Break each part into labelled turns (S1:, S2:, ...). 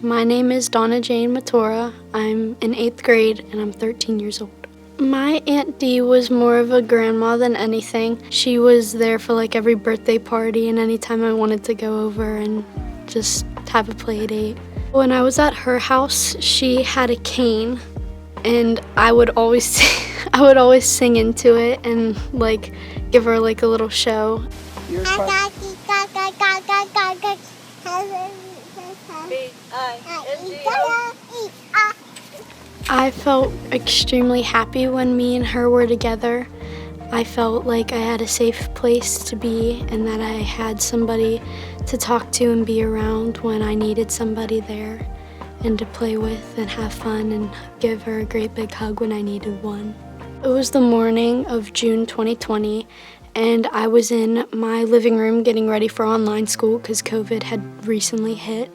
S1: My name is DJ Mottura. I'm in 8th grade and I'm 13 years old. My Aunt Dee was more of a grandma than anything. She was there for like every birthday party and anytime I wanted to go over and just have a play date. When I was at her house, she had a cane and I would always sing into it and like give her like a little show. I felt extremely happy when me and her were together. I felt like I had a safe place to be and that I had somebody to talk to and be around when I needed somebody there and to play with and have fun and give her a great big hug when I needed one. It was the morning of June 2020 and I was in my living room getting ready for online school because COVID had recently hit,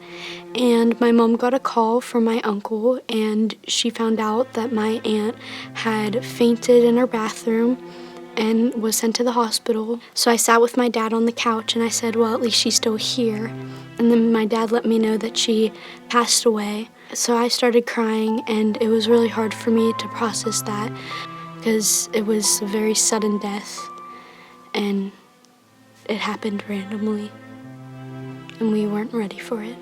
S1: and my mom got a call from my uncle and she found out that my aunt had fainted in her bathroom and was sent to the hospital. So I sat with my dad on the couch and I said, well, at least she's still here. And then my dad let me know that she passed away. So I started crying and it was really hard for me to process that because it was a very sudden death and it happened randomly and we weren't ready for it.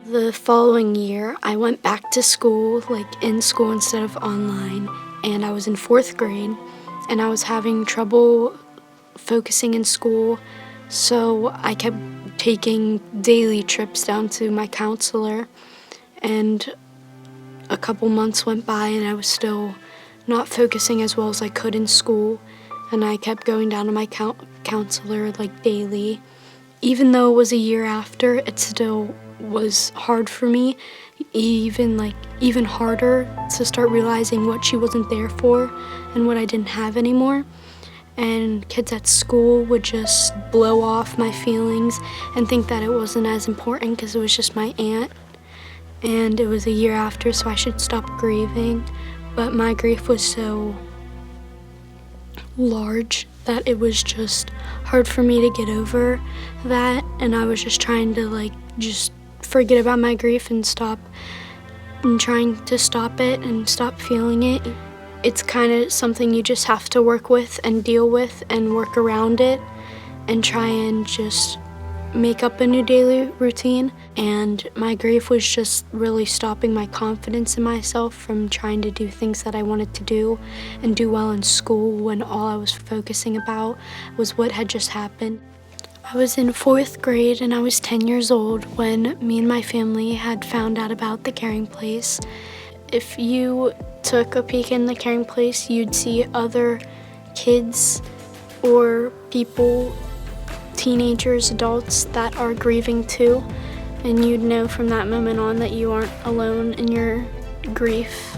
S1: The following year, I went back to school, like in school instead of online, and I was in 4th grade and I was having trouble focusing in school, so I kept taking daily trips down to my counselor, and a couple months went by and I was still not focusing as well as I could in school, and I kept going down to my counselor like daily. Even though it was a year after, it still was hard for me, even harder to start realizing what she wasn't there for and what I didn't have anymore. And kids at school would just blow off my feelings and think that it wasn't as important because it was just my aunt. And it was a year after, so I should stop grieving. But my grief was so large that it was just hard for me to get over that, and I was just trying to just forget about my grief and trying to stop it and stop feeling it. It's kind of something you just have to work with and deal with and work around it and try and just make up a new daily routine. And my grief was just really stopping my confidence in myself from trying to do things that I wanted to do and do well in school when all I was focusing about was what had just happened. I was in 4th grade and I was 10 years old when me and my family had found out about the Caring Place. If you took a peek in the Caring Place, you'd see other kids or people, teenagers, adults that are grieving too, and you'd know from that moment on that you aren't alone in your grief.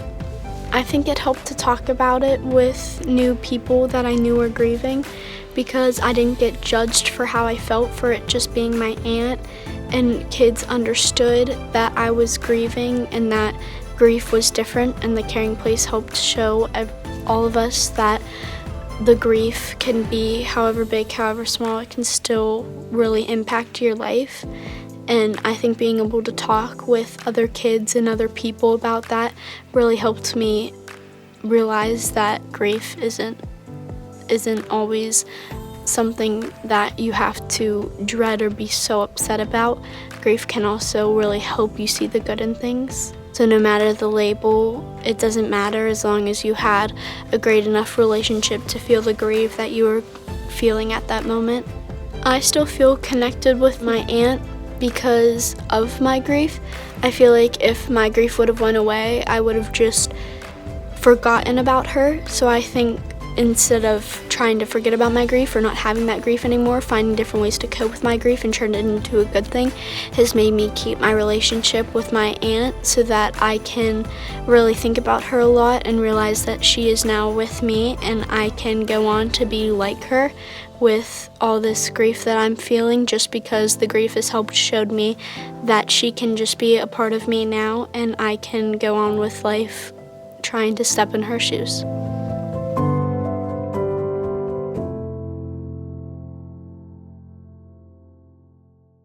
S1: I think it helped to talk about it with new people that I knew were grieving because I didn't get judged for how I felt for it just being my aunt, and kids understood that I was grieving and that grief was different, and the Caring Place helped show all of us that the grief can be however big, however small, it can still really impact your life. And I think being able to talk with other kids and other people about that really helped me realize that grief isn't always something that you have to dread or be so upset about. Grief can also really help you see the good in things. So no matter the label, it doesn't matter as long as you had a great enough relationship to feel the grief that you were feeling at that moment. I still feel connected with my aunt because of my grief. I feel like if my grief would have went away, I would have just forgotten about her. So I think instead of trying to forget about my grief or not having that grief anymore, finding different ways to cope with my grief and turn it into a good thing has made me keep my relationship with my aunt so that I can really think about her a lot and realize that she is now with me and I can go on to be like her with all this grief that I'm feeling, just because the grief has helped showed me that she can just be a part of me now and I can go on with life trying to step in her shoes.